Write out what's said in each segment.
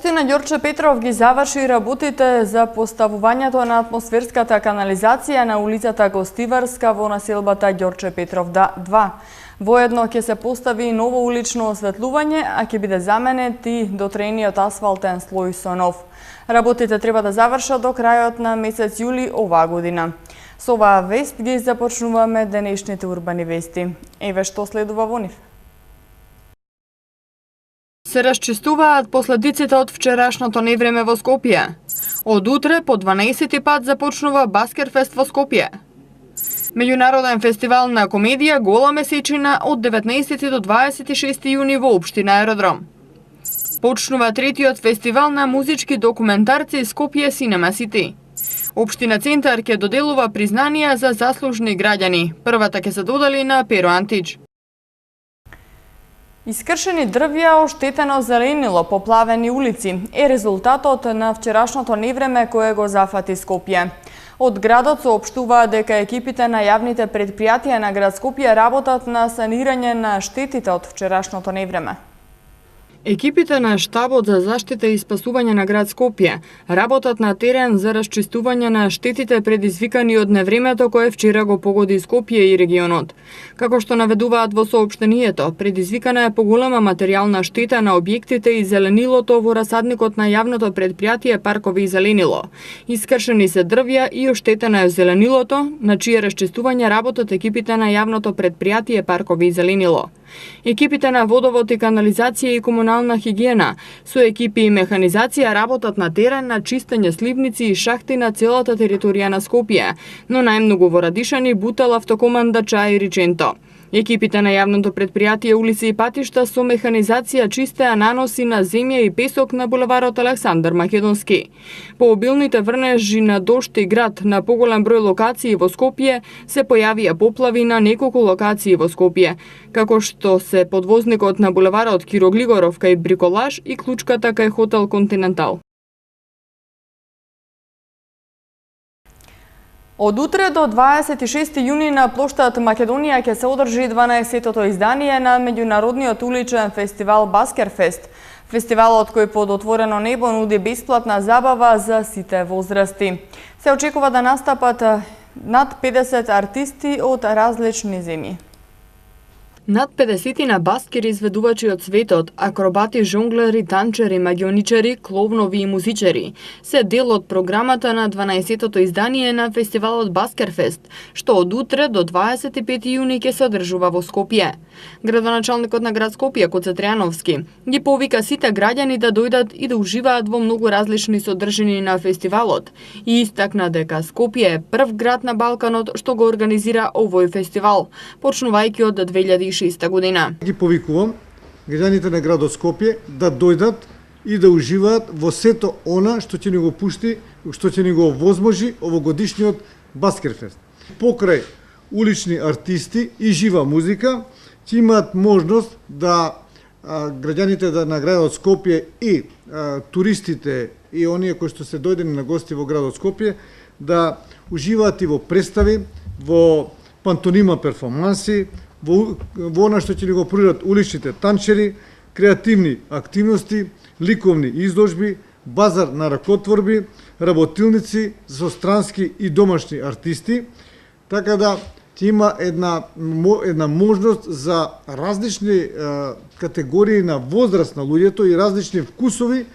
Општина Ѓорче Петров ги заврши работите за поставувањето на атмосферската канализација на улицата Гостиварска во населбата Ѓорче Петров 2. Воедно ќе се постави ново улично осветлување, а ќе биде заменет и дотрениот асфалтен слој со нов. Работите треба да завршат до крајот на месец јули оваа година. Со оваа вест ги започнуваме денешните урбани вести. Еве што следува во нив. Се расчистуваат последиците од вчерашното невреме во Скопје. Од утре по 12 пат започнува Баскерфест во Скопје. Меѓународен фестивал на комедија Гола месечина од 19 до 26 јуни во општина Аеродром. Почнува третиот фестивал на музички документарци Скопје Cinema City. Општина Центар ќе доделува признанија за заслужни граѓани. Првата ќе се додели на Перо Антич. Искршени дрвја, оштетено зеленило, поплавени улици е резултатот на вчерашното невреме кое го зафати Скопје. Од градот соопштуваат дека екипите на јавните предпријатија на град Скопје работат на санирање на штетите од вчерашното невреме. Екипите на Штабот за заштита и спасување на град Скопје работат на терен за расчистување на штетите предизвикани од невремето кое вчера го погоди Скопје и регионот. Како што наведуваат во соопштението, предизвикана е поголема материјална штета на објектите и зеленилото во расадникот на јавното предпријатие Паркови и зеленило. Искршени се дрвја и оштетено е зеленилото, на чие расчистување работат екипите на јавното предпријатие Паркови и зеленило. Екипите на водовод и канализација и комунална хигиена со екипи и механизација работат на терен на чистење сливници и шахти на целата територија на Скопје, но најмногу во Радишани, Бутел, Автокоманда, Чај и Риченто. Екипите на јавното предпријатие улици и патишта со механизација чистеа наноси на земја и песок на булеварот Александар Македонски. По обилните врнежи на дожд и град на поголем број локации во Скопје се појавија поплави на неколку локации во Скопје, како што се подвозникот на булеварот Киро Глигоров кај Бриколаж и клучката кај хотел Континентал. Од утре до 26 јуни на плоштад Македонија ќе се одржи 12-тото издание на меѓународниот уличен фестивал Баскерфест. Фестивалот кој под отворено небо нуди бесплатна забава за сите возрасти. Се очекува да настапат над 50 артисти од различни земји. Над 50 на баскери изведувачи од светот, акробати, жонглери, танчери, магионичари, кловнови и музичари се дел од програмата на 12-тото издание на фестивалот Баскерфест, што од утре до 25 јуни ќе се одржува во Скопје. Градоначалникот на град Скопје, Коце Тријановски, ги повика сите граѓани да дојдат и да уживаат во многу различни содржини на фестивалот и истакна дека Скопје е прв град на Балканот што го организира овој фестивал, почнувајќи од 2006 година. Ги повикувам граѓаните на градот Скопје да дојдат и да уживаат во сето она што ќе ни го пушти, што ќе ни го возможи овогодишниот Баскерфест. Покрај улични артисти и жива музика ќе имаат можност да граѓаните на градот Скопје и туристите и оние кои што се дојдени на гости во градот Скопје да уживаат и во представи, во пантонима перформанси, во она што ќе ни го пружат уличните танчери, креативни активности, ликовни изложби, базар на ракотворби, работилници со странски и домашни артисти, така да ќе има една можност за различни категории на возраст на луѓето и различни вкусови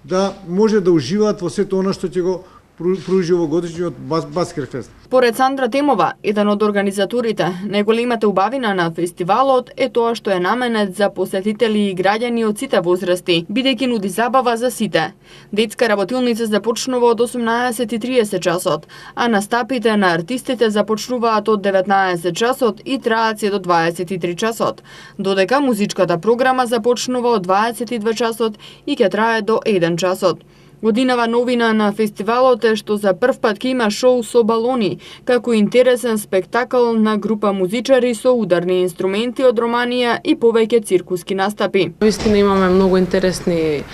да може да уживаат во сето она што ќе го пружи овогодишниот Баскерфест. Поред Сандра Темова, еден од организаторите, најголемата убавина на фестивалот е тоа што е наменет за посетители и граѓани од сите возрасти, бидејќи нуди забава за сите. Детска работилница започнува од 18:30 часот, а настапите на артистите започнуваат од 19 часот и траат се до 23 часот, додека музичката програма започнува од 22 часот и ќе трае до 1 часот. Годинава новина на фестивалот е што за прв пат ќе има шоу со балони, како интересен спектакл на група музичари со ударни инструменти од Романија и повеќе циркуски настапи. Вистина имаме многу интересни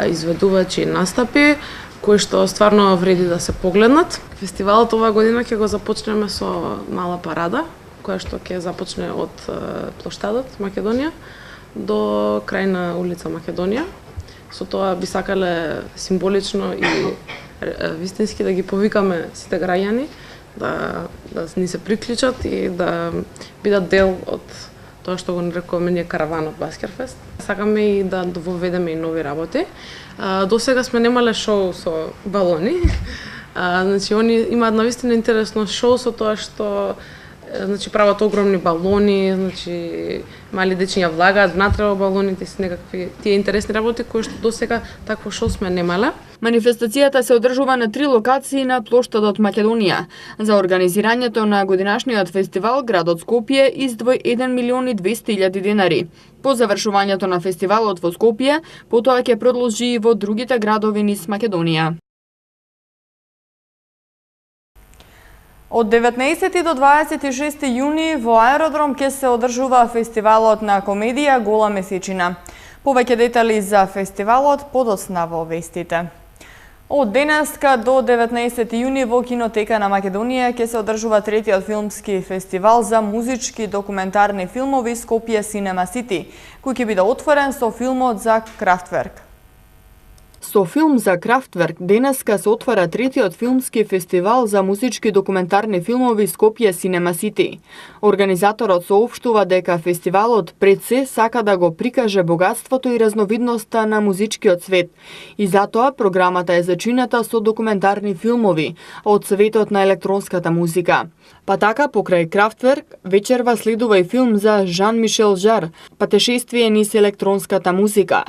изведувачи и настапи, кои што стварно вреди да се погледнат. Фестивалот оваа година ќе го започнеме со мала парада, која што ќе започне од плоштадот Македонија до крај на улица Македонија. со тоа би сакале символично и вистински да ги повикаме сите граѓани да ни се приклучат и да бидат дел од тоа што го нарекуваме ние караванот Баскерфест. Сакаме и да воведеме и нови работи. До сега сме немале шоу со балони. Значи, они имаат навистина интересно шоу со тоа што прават огромни балони, мали дечиња влагаат внатре во балоните, се некакви тие интересни работи кои што досега такво шоу сме немале. Манифестацијата се одржува на 3 локации на плоштадот Македонија. За организирањето на годинашниот фестивал градот Скопје издвои 1.200.000 денари. По завршувањето на фестивалот во Скопје, потоа ќе продолжи и во другите градови низ Македонија. Од 19 до 26 јуни во аеродром ќе се одржува фестивалот на комедија Гола месечина. Повеќе детали за фестивалот подоцна во вестите. Од денеска до 19 јуни во Кинотека на Македонија ќе се одржува третиот филмски фестивал за музички документарни филмови Скопје Cinema City, кој ќе биде отворен со филмот за Крафтверк. Со филм за Крафтверк денеска се отвара третиот филмски фестивал за музички документарни филмови Скопје Cinema City. Организаторот соопштува дека фестивалот пред се сака да го прикаже богатството и разновидноста на музичкиот свет. И затоа програмата е зачинета со документарни филмови од светот на електронската музика. Па така, покрај Крафтверк, вечерва следува и филм за Жан-Мишел Жар, патешествие низ електронската музика.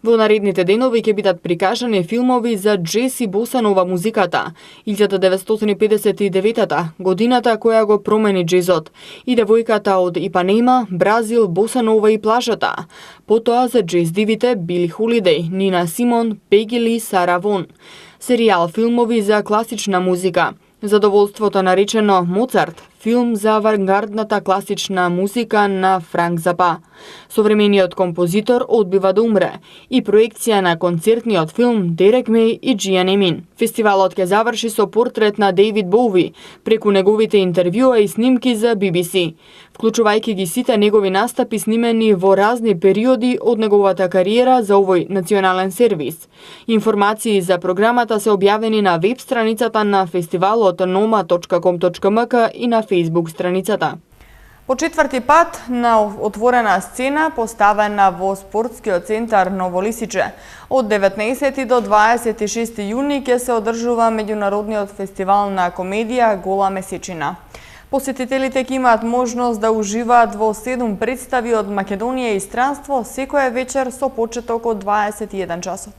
Во наредните денови ќе бидат прикажани филмови за джез и босанова музиката, 1959 годината која го промени джезот, и девојката од Ипанема, Бразил, босанова и плажата. Потоа за джез дивите Били Холидеј, Нина Симон, Пеги Ли, Сара Вон. Серијал филмови за класична музика. Задоволството наречено Моцарт, филм за авангардната класична музика на Франк Запа. Современиот композитор одбива да умре и проекција на концертниот филм Дерек Меј и Джиан Емин. Фестивалот ќе заврши со портрет на Дейвид Боуи, преку неговите интервјуа и снимки за BBC, вклучувајќи ги сите негови настапи снимени во разни периоди од неговата кариера за овој национален сервис. Информации за програмата се објавени на веб страницата на фестивалот noma.com.mk и на Facebook страницата. По четврти пат на отворена сцена поставена во спортскиот центар Новолисиче. Од 19 до 26 јуни ќе се одржува меѓународниот фестивал на комедија Гола месечина. Посетителите ќе имаат можност да уживаат во 7 представи од Македонија и странство секоја вечер со почеток од 21 часот.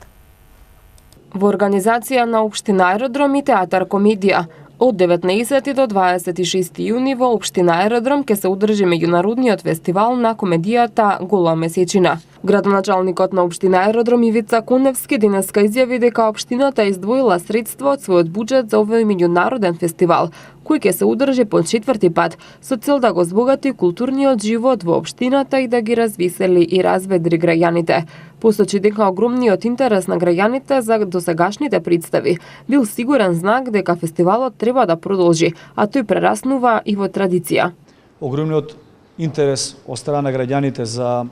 Во организација на Општина Аеродром и Театар Комедија, од 19 до 26 јуни во Општина Аеродром ќе се одржи меѓународниот фестивал на комедијата Гола месечина. Градоначалникот на Општина Аеродром Ивица Коневски денеска изјави дека општината издвоила средства од својот буџет за овој меѓународен фестивал, кој ќе се одржи по четврти пат со цел да го збогати културниот живот во општината и да ги развесели и разведри граѓаните. Посочи дека огромниот интерес на граѓаните за досегашните представи бил сигурен знак дека фестивалот треба да продолжи, а тој прераснува и во традиција. Огромниот интерес од страна на граѓаните за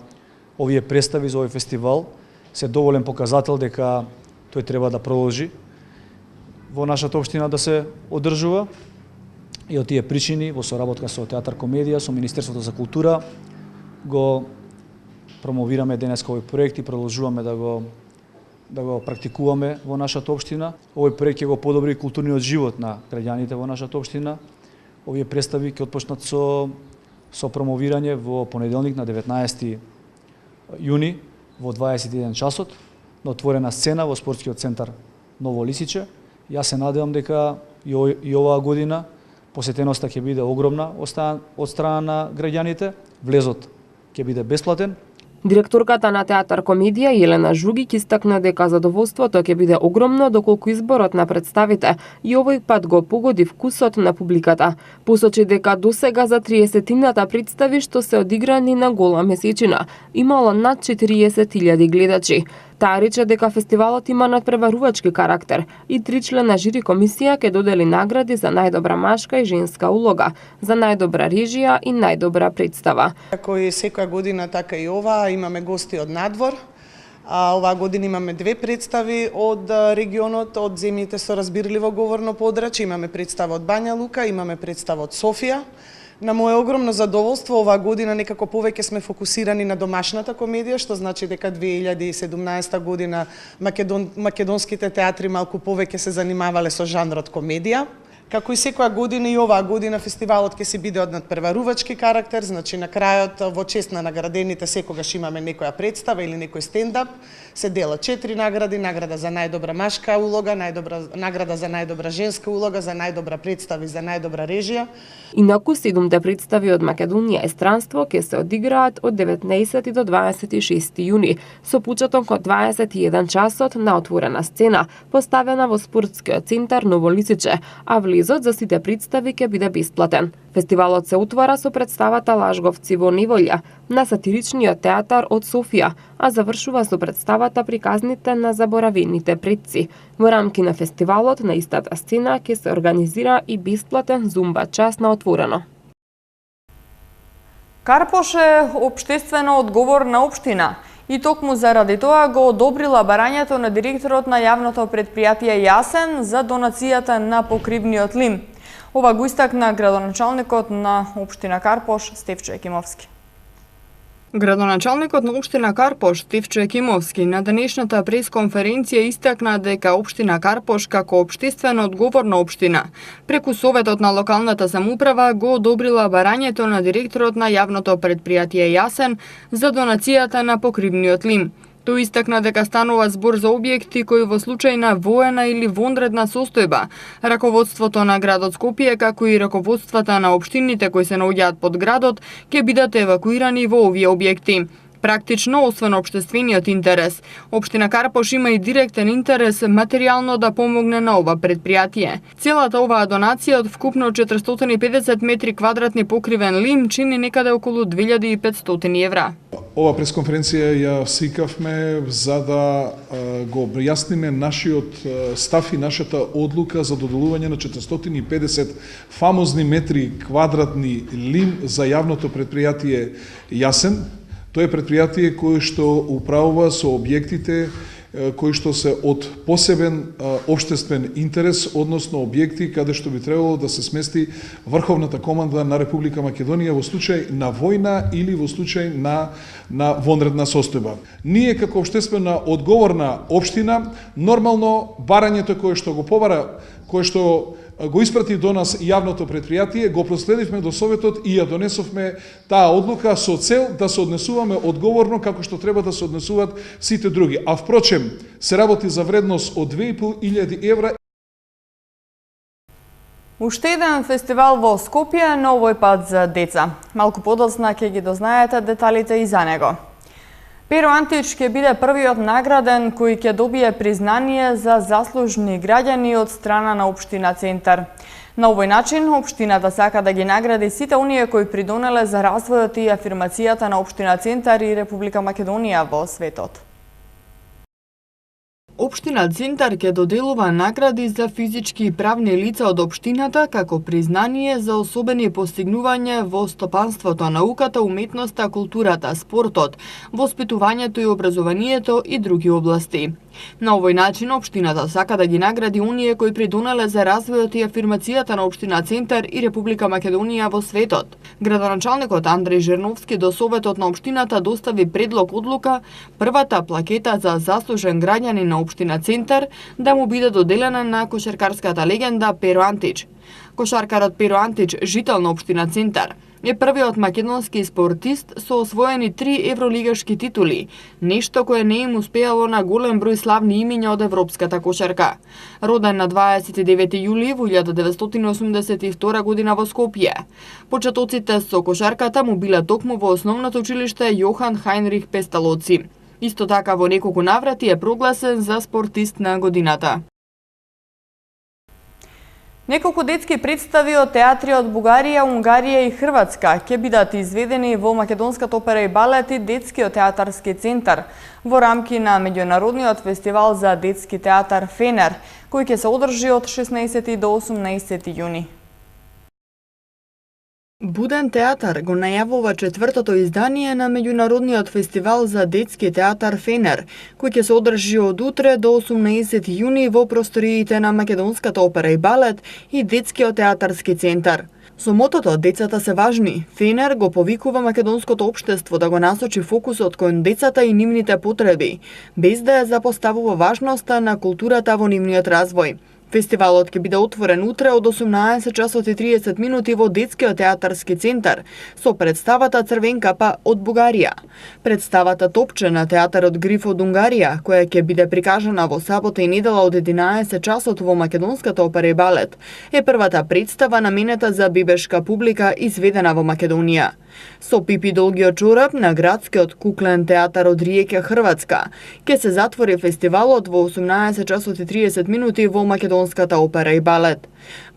овие представи, за овој фестивал, се доволен показател дека тој треба да продолжи во нашата општина да се одржува. И од тие причини, во соработка со Театар Комедија, со Министерството за култура, го промовираме денеска овој проект и продолжуваме да го практикуваме во нашата општина. Овој проект ќе го подобри културниот живот на граѓаните во нашата општина. Овие представи ќе отпочнат со промовирање во понеделник на 19 јуни во 21 часот на отворена сцена во спортскиот центар Ново Лисиче. Јас се надевам дека и оваа година посетеноста ќе биде огромна од страна на граѓаните. Влезот ќе биде бесплатен. Директорката на Театар Комедија Елена Жугик истакна дека задоволството ќе биде огромно доколку изборот на представите и овој пат го погоди вкусот на публиката. Посочи дека досега за 30-тината представи што се одиграни на Гола месечина имало над 40.000 гледачи. Таа рече дека фестивалот има надпреварувачки карактер и 3-члена жири комисија ќе додели награди за најдобра машка и женска улога, за најдобра режија и најдобра представа. Како и секоја година, така и ова, имаме гости од надвор. Оваа година имаме две представи од регионот, од земјите со разбирливо говорно подрачје. Имаме представа од Бања Лука, имаме представа од Софија. На моје огромно задоволство, оваа година некако повеќе сме фокусирани на домашната комедија, што значи дека 2017 година македонските театри малку повеќе се занимавале со жанрот комедија. Како и секоја година и оваа година фестивалот ќе се биде од надпреварувачки карактер, значи на крајот во чест на наградените секогаш имаме некоја представа или некој стендап. Се делат 4 награди: награда за најдобра машка улога, награда за најдобра женска улога, за најдобра представа и за најдобра режија. Инаку 7 представи од Македонија и странство ќе се одиграат од 19 до 26 јуни со почеток од 21 часот на отворена сцена поставена во спортскиот центар Ново Лисиче, а влезот за сите представи ќе биде бесплатен. Фестивалот се отвара со представата Лажговци во неволја на сатиричниот театар од Софија, а завршува со представата Приказните на заборавените предци. Во рамки на фестивалот на истата сцена ќе се организира и бесплатен зумба час на отворено. Карпош е општествено одговорна општина и токму заради тоа го одобрила барањето на директорот на јавното предпријатие Јасен за донацијата на покривниот лим. Ова го истакна градоначалникот на општина Карпош Стефчо Екимовски. Градоначалникот на општина Карпош Стефчо Екимовски на денешната пресконференција истакна дека општина Карпош како општествено одговорна општина преку Советот на локалната самоуправа го одобрила барањето на директорот на јавното предпријатие Јасен за донацијата на покривниот лим. Тој истакна дека станува збор за објекти кои во случај на воена или вонредна состојба, раководството на градот Скопје, како и раководствата на општините кои се наоѓаат под градот, ќе бидат евакуирани во овие објекти. Практично, освен општествениот интерес, општина Карпош има и директен интерес материјално да помогне на ова предпријатие. Целата оваа донација од вкупно 450 метри квадратни покривен лим чини некаде околу 2500 евра. Ова пресконференција ја свикавме за да го објасниме нашиот став и нашата одлука за доделување на 450 фамозни метри квадратни лим за јавното предпријатие Јасен. Тоа е предпријатие кое што управува со објектите кои што се од посебен општествен интерес, односно објекти каде што би требало да се смести Врховната команда на Република Македонија во случај на војна или во случај на вонредна состојба. Ние како општествена одговорна општина, нормално барањето кое што го побара, кое што го испрати до нас јавното предпријатие, го проследивме до Советот и ја донесовме таа одлука со цел да се однесуваме одговорно како што треба да се однесуваат сите други. А впрочем, се работи за вредност од 2500 евра. Уште еден фестивал во Скопје, но овој пат за деца. Малку подоцна ќе ги дознаете деталите и за него. Перо Антич ќе биде првиот награден кој ќе добие признание за заслужни граѓани од страна на општина Центар. На овој начин, општината сака да ги награди сите оние кои придонеле за развојот и афирмацијата на општина Центар и Република Македонија во светот. Општина Центар ќе доделува награди за физички и правни лица од општината како признание за особени постигнувања во стопанството, науката, уметноста, културата, спортот, воспитувањето и образованието и други области. На овој начин општината сака да ги награди оние кои придонеле за развојот и афирмацијата на општина Центар и Република Македонија во светот. Градоначалникот Андреј Жерновски до Советот на општината достави предлог одлука првата плакета за заслужен граѓанин на општина Центар да му биде доделена на кошаркарската легенда Перо Антич. Кошаркарот Перо Антич, жител на општина Центар, е првиот македонски спортист со освоени 3 евролигашки титули, нешто кое не им успеало на голем број славни имиња од европската кошарка. Роден на 29 јули во 1982 година во Скопје. Почетоците со кошарката му биле токму во основното училиште Јохан Хајнрих Песталоци. Исто така во неколку наврати е прогласен за спортист на годината. Неколку детски представи од театри од Бугарија, Унгарија и Хрватска ќе бидат изведени во Македонската опера и балет и Детскиот театарски центар во рамки на меѓународниот фестивал за детски театар Фенер, кој ќе се одржи од 16 до 18 јуни. Буден театар го најавува четвртото издание на меѓународниот фестивал за детски театар Фенер, кој ќе се одржи од утре до 18 јуни во просториите на Македонската опера и балет и Детскиот театарски центар. Со мотото "Децата се важни", Фенер го повикува македонското општество да го насочи фокусот кон децата и нивните потреби, без да ја запоставува важноста на културата во нивниот развој. Фестивалот ќе биде отворен утре од 18 часот и 30 минути во Детскиот театарски центар со представата Црвен капа од Бугарија. Представата Топче на театарот Гриф од Унгарија, која ќе биде прикажана во сабота и недела од 11 часот во Македонската опера и балет, е првата представа наменета за бебешка публика изведена во Македонија. Со Пипи долгиот чорап на градскиот куклен театар од Риека, Хрватска, ќе се затвори фестивалот во 18 часот и 30 минути во Македонската опера и балет.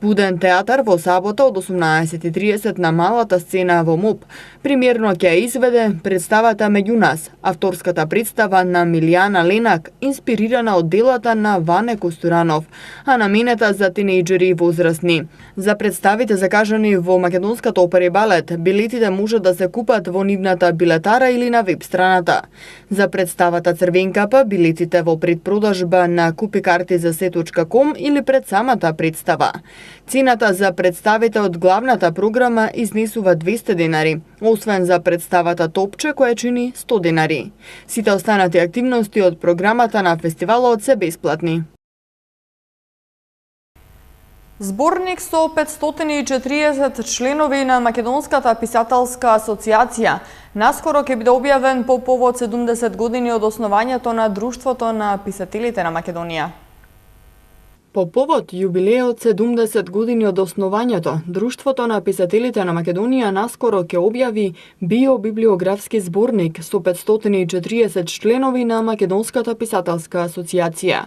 Буден театар во сабота од 18:30 на малата сцена во МУП премиерно ќе изведе представата Меѓу нас, авторската представа на Милијана Ленак, инспирирана од делата на Ване Костуранов, а наменета за тинејџери и возрастни. За представите закажани во Македонската опера и балет, билетите може да се купат во нивната билетара или на веб страната. За представата Црвен капа, билетите во предпродажба на kupikarti.com или пред самата представа. Цената за представите од главната програма изнесува 200 денари, освен за представата Топче која чини 100 денари. Сите останати активности од програмата на фестивалот се бесплатни. Зборник со 540 членови на Македонската писателска асоциација наскоро ќе биде објавен по повод 70 години од основањето на Друштвото на писателите на Македонија. По повод јубилеот 70 години од основањето, Друштвото на писателите на Македонија наскоро ќе објави биобиблиографски зборник со 540 членови на Македонската писателска асоциација.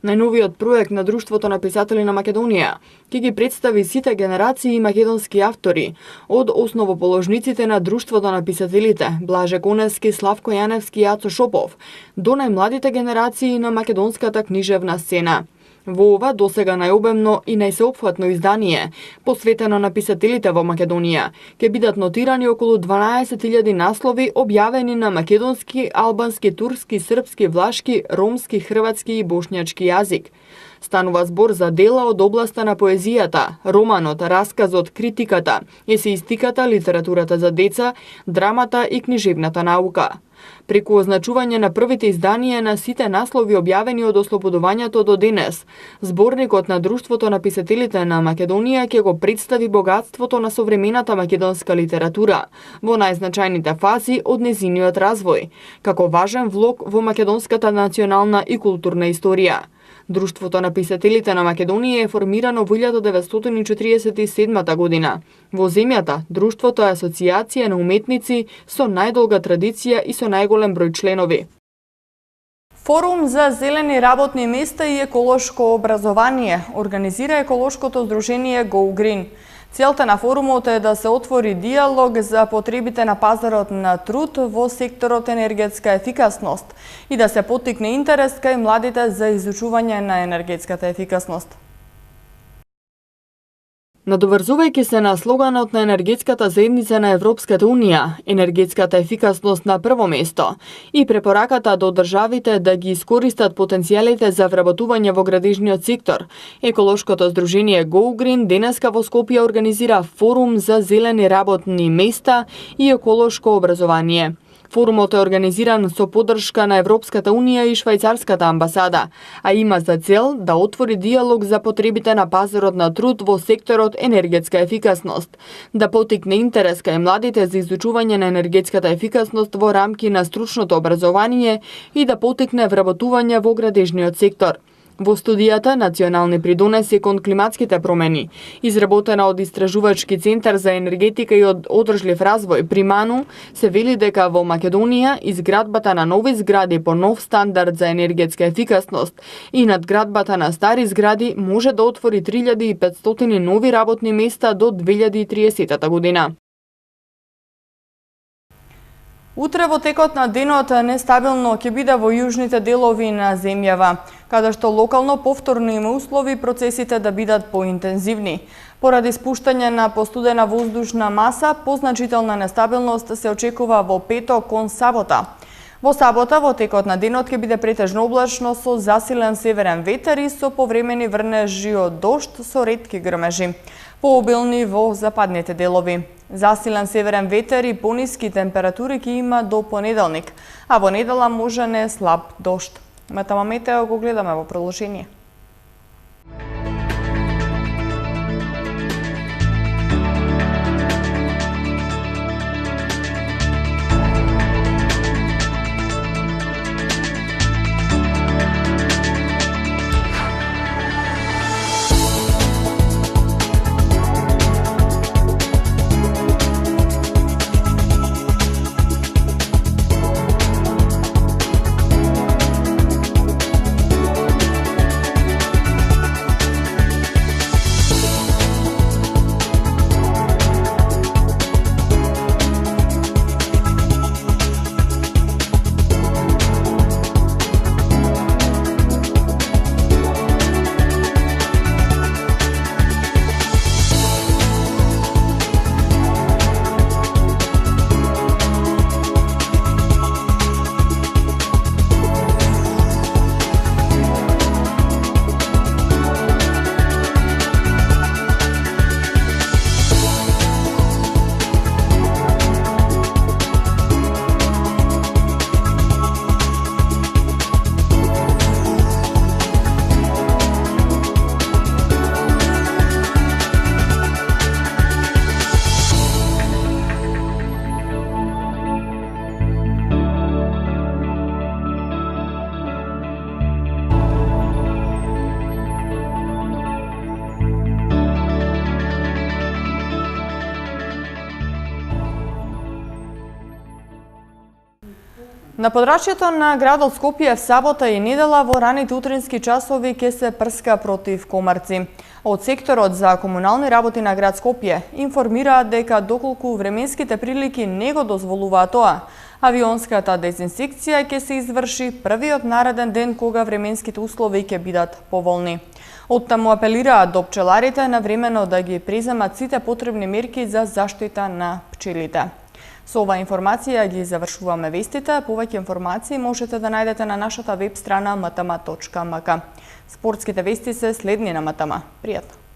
Најновиот проект на Друштвото на писатели на Македонија ќе ги представи сите генерации македонски автори, од основоположниците на Друштвото на писателите Блаже Коневски, Славко Јаневски и Ацо Шопов, до најмладите генерации на македонската книжевна сцена. Во ова досега најобемно и најсеопфатно издание, посветено на писателите во Македонија, ќе бидат нотирани околу 12.000 наслови објавени на македонски, албански, турски, српски, влашки, ромски, хрватски и бошњачки јазик. Станува збор за дела од областа на поезијата, романот, расказот, критиката, есеистиката, литературата за деца, драмата и книжевната наука. Преку означување на првите изданија на сите наслови објавени од ослободувањето до денес, зборникот на Друштвото на писателите на Македонија ќе го представи богатството на современата македонска литература во најзначајните фази од незиниот развој, како важен влог во македонската национална и културна историја. Друштвото на писателите на Македонија е формирано во 1947 година. Во земјата, Друштвото е асоциација на уметници со најдолга традиција и со најголем број членови. Форум за зелени работни места и еколошко образование организира еколошкото здружение Go Green. Целта на форумот е да се отвори диалог за потребите на пазарот на труд во секторот енергетска ефикасност и да се поттикне интерес кај младите за изучување на енергетската ефикасност. Надоврзувајќи се на слоганот на енергетската заедница на Европската Унија, енергетската ефикасност на прво место и препораката до државите да ги искористат потенцијалите за вработување во градежниот сектор, еколошкото здружение Go Green денеска во Скопје организира форум за зелени работни места и еколошко образование. Форумот е организиран со поддршка на Европската Унија и Швајцарската амбасада, а има за цел да отвори диалог за потребите на пазарот на труд во секторот енергетска ефикасност, да поттикне интерес кај младите за изучување на енергетската ефикасност во рамки на стручното образование и да поттикне вработување во градежниот сектор. Во студијата Национални придонеси кон климатските промени, изработена од Истражувачки центар за енергетика и од одржлив развој при МАНУ, се вели дека во Македонија изградбата на нови згради по нов стандард за енергетска ефикасност и надградбата на стари згради може да отвори 3500 нови работни места до 2030 година. Утре во текот на денот нестабилно ќе биде во јужните делови на земјава. каде што локално повторно има услови процесите да бидат поинтензивни. Поради спуштање на постудена воздушна маса, позначителна нестабилност се очекува во петок кон сабота. Во сабота, во текот на денот, ќе биде претежно облачно со засилен северен ветер и со повремени врнежи од дожд со ретки грмежи, пообилни во западните делови. Засилен северен ветер и пониски температури ќе има до понеделник, а во недела може не слаб дожд. Метама метео го гледаме во продолжение. На подрачјето на градот Скопје в сабота и недела во раните утрински часови ќе се прска против комарци. Од секторот за комунални работи на град Скопје информираат дека доколку временските прилики не го дозволуваат тоа, авионската дезинсекција ќе се изврши првиот нареден ден кога временските услови ќе бидат поволни. Оттаму апелираат до пчеларите навремено да ги преземат сите потребни мерки за заштита на пчелите. Со ова информација ги завршуваме вестите. Повеќе информации можете да најдете на нашата веб страна mtm.mk. Спортските вести се следни на МТМ. Пријатно!